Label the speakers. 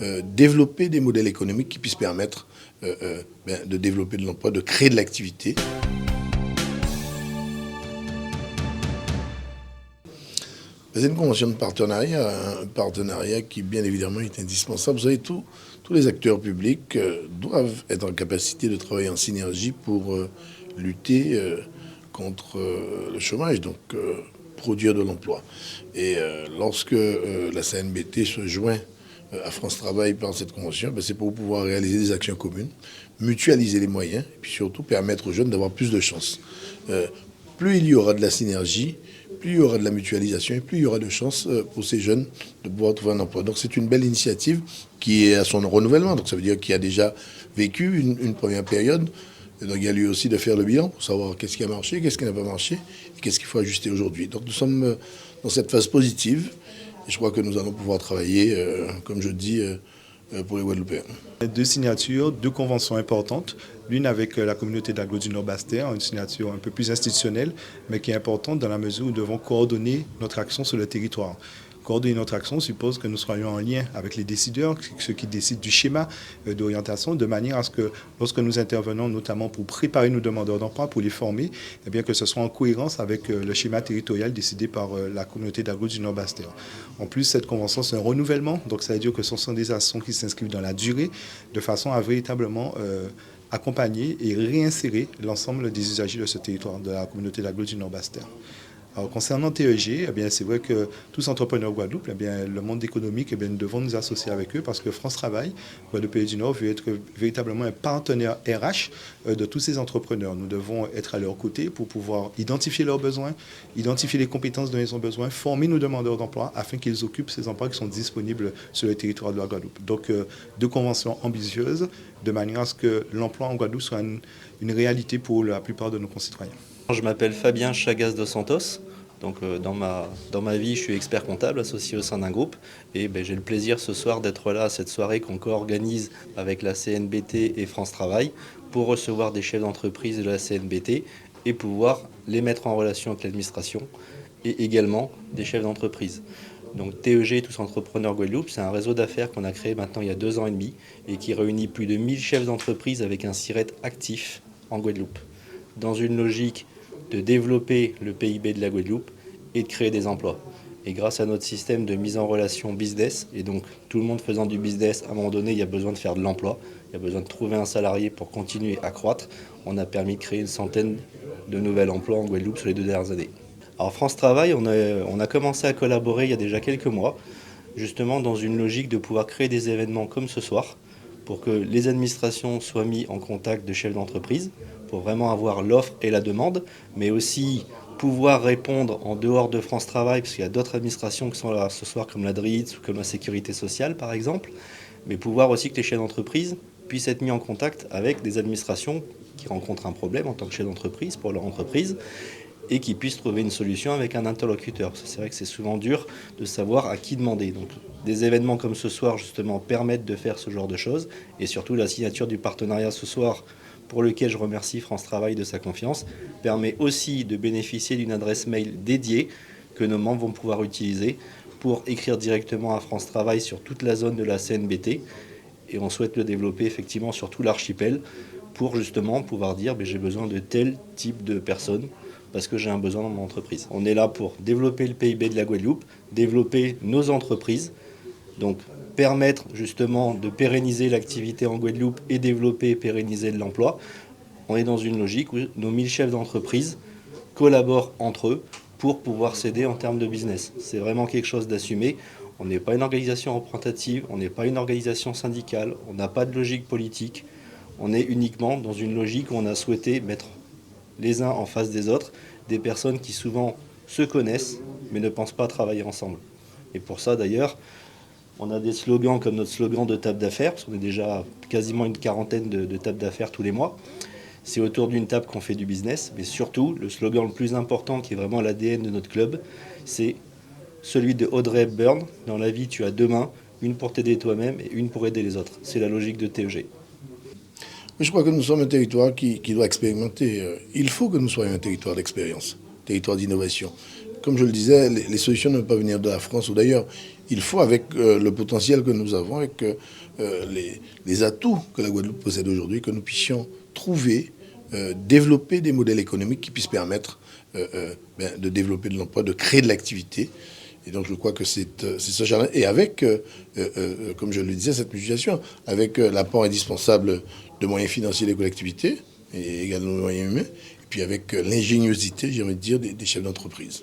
Speaker 1: développer des modèles économiques qui puissent permettre de développer de l'emploi, de créer de l'activité. C'est une convention de partenariat, un partenariat qui bien évidemment est indispensable. Vous savez, tous les acteurs publics doivent être en capacité de travailler en synergie pour lutter contre le chômage, donc produire de l'emploi. Et lorsque la CNBT se joint à France Travail par cette convention, c'est pour pouvoir réaliser des actions communes, mutualiser les moyens et puis surtout permettre aux jeunes d'avoir plus de chances. Plus il y aura de la synergie, plus il y aura de la mutualisation et plus il y aura de chances pour ces jeunes de pouvoir trouver un emploi. Donc c'est une belle initiative qui est à son renouvellement. Donc ça veut dire qu'il a déjà vécu une première période. Et donc il y a lieu aussi de faire le bilan pour savoir qu'est-ce qui a marché, qu'est-ce qui n'a pas marché et qu'est-ce qu'il faut ajuster aujourd'hui. Donc nous sommes dans cette phase positive et je crois que nous allons pouvoir travailler, comme je dis, pour les Guadeloupéens.
Speaker 2: Deux signatures, deux conventions importantes. L'une avec la communauté d'Aglo du Nord-Bas-Terre, une signature un peu plus institutionnelle, mais qui est importante dans la mesure où nous devons coordonner notre action sur le territoire. Coordonner notre action suppose que nous soyons en lien avec les décideurs, ceux qui décident du schéma d'orientation, de manière à ce que lorsque nous intervenons, notamment pour préparer nos demandeurs d'emploi, pour les former, eh bien que ce soit en cohérence avec le schéma territorial décidé par la communauté d'Aglo du Nord-Bas-Terre. En plus, cette convention, c'est un renouvellement, donc ça veut dire que ce sont des actions qui s'inscrivent dans la durée, de façon à véritablement accompagner et réinsérer l'ensemble des usagers de ce territoire, de la communauté d'Aglo du Nord-Bas-Terre. Alors, concernant TEG, c'est vrai que tous entrepreneurs Guadeloupe, le monde économique, nous devons nous associer avec eux parce que France Travail, Guadeloupe et du Nord, veut être véritablement un partenaire RH de tous ces entrepreneurs. Nous devons être à leur côté pour pouvoir identifier leurs besoins, identifier les compétences dont ils ont besoin, former nos demandeurs d'emploi afin qu'ils occupent ces emplois qui sont disponibles sur le territoire de la Guadeloupe. Donc, deux conventions ambitieuses de manière à ce que l'emploi en Guadeloupe soit une réalité pour la plupart de nos concitoyens.
Speaker 3: Je m'appelle Fabien Chagas dos Santos. Donc, dans ma vie, je suis expert comptable associé au sein d'un groupe. Et j'ai le plaisir ce soir d'être là à cette soirée qu'on co-organise avec la CNBT et France Travail pour recevoir des chefs d'entreprise de la CNBT et pouvoir les mettre en relation avec l'administration et également des chefs d'entreprise. Donc TEG, Tous Entrepreneurs Guadeloupe, c'est un réseau d'affaires qu'on a créé maintenant il y a 2 ans et demi et qui réunit plus de 1000 chefs d'entreprise avec un SIRET actif en Guadeloupe, dans une logique de développer le PIB de la Guadeloupe et de créer des emplois. Et grâce à notre système de mise en relation business, et donc tout le monde faisant du business, à un moment donné, il y a besoin de faire de l'emploi, il y a besoin de trouver un salarié pour continuer à croître. On a permis de créer une centaine de nouveaux emplois en Guadeloupe sur les 2 dernières années. Alors France Travail, on a commencé à collaborer il y a déjà quelques mois, justement dans une logique de pouvoir créer des événements comme ce soir, pour que les administrations soient mises en contact de chefs d'entreprise, pour vraiment avoir l'offre et la demande, mais aussi pouvoir répondre en dehors de France Travail, parce qu'il y a d'autres administrations qui sont là ce soir, comme la DRITS ou comme la Sécurité sociale par exemple, mais pouvoir aussi que les chefs d'entreprise puissent être mis en contact avec des administrations qui rencontrent un problème en tant que chef d'entreprise pour leur entreprise, et qui puissent trouver une solution avec un interlocuteur. C'est vrai que c'est souvent dur de savoir à qui demander. Donc des événements comme ce soir justement permettent de faire ce genre de choses, et surtout la signature du partenariat ce soir, pour lequel je remercie France Travail de sa confiance, permet aussi de bénéficier d'une adresse mail dédiée que nos membres vont pouvoir utiliser pour écrire directement à France Travail sur toute la zone de la CNBT. Et on souhaite le développer effectivement sur tout l'archipel pour justement pouvoir dire j'ai besoin de tel type de personnes parce que j'ai un besoin dans mon entreprise. On est là pour développer le PIB de la Guadeloupe, développer nos entreprises, donc permettre justement de pérenniser l'activité en Guadeloupe et développer et pérenniser de l'emploi. On est dans une logique où nos 1000 chefs d'entreprise collaborent entre eux pour pouvoir s'aider en termes de business. C'est vraiment quelque chose d'assumé. On n'est pas une organisation représentative, on n'est pas une organisation syndicale, on n'a pas de logique politique. On est uniquement dans une logique où on a souhaité mettre les uns en face des autres des personnes qui souvent se connaissent mais ne pensent pas travailler ensemble. Et pour ça d'ailleurs, on a des slogans comme notre slogan de table d'affaires, parce qu'on est déjà quasiment une quarantaine de tables d'affaires tous les mois. C'est autour d'une table qu'on fait du business, mais surtout, le slogan le plus important, qui est vraiment l'ADN de notre club, c'est celui de Audrey Hepburn. Dans la vie, tu as 2 mains, une pour t'aider toi-même et une pour aider les autres. C'est la logique de TEG.
Speaker 1: Je crois que nous sommes un territoire qui doit expérimenter. Il faut que nous soyons un territoire d'expérience, territoire d'innovation. Comme je le disais, les solutions ne peuvent pas venir de la France ou d'ailleurs. il faut, avec le potentiel que nous avons, avec les atouts que la Guadeloupe possède aujourd'hui, que nous puissions trouver, développer des modèles économiques qui puissent permettre de développer de l'emploi, de créer de l'activité. Et donc je crois que c'est ce jardin. Et avec, comme je le disais, cette mutualisation, avec l'apport indispensable de moyens financiers des collectivités et également de moyens humains, et puis avec l'ingéniosité, j'ai envie de dire, des chefs d'entreprise.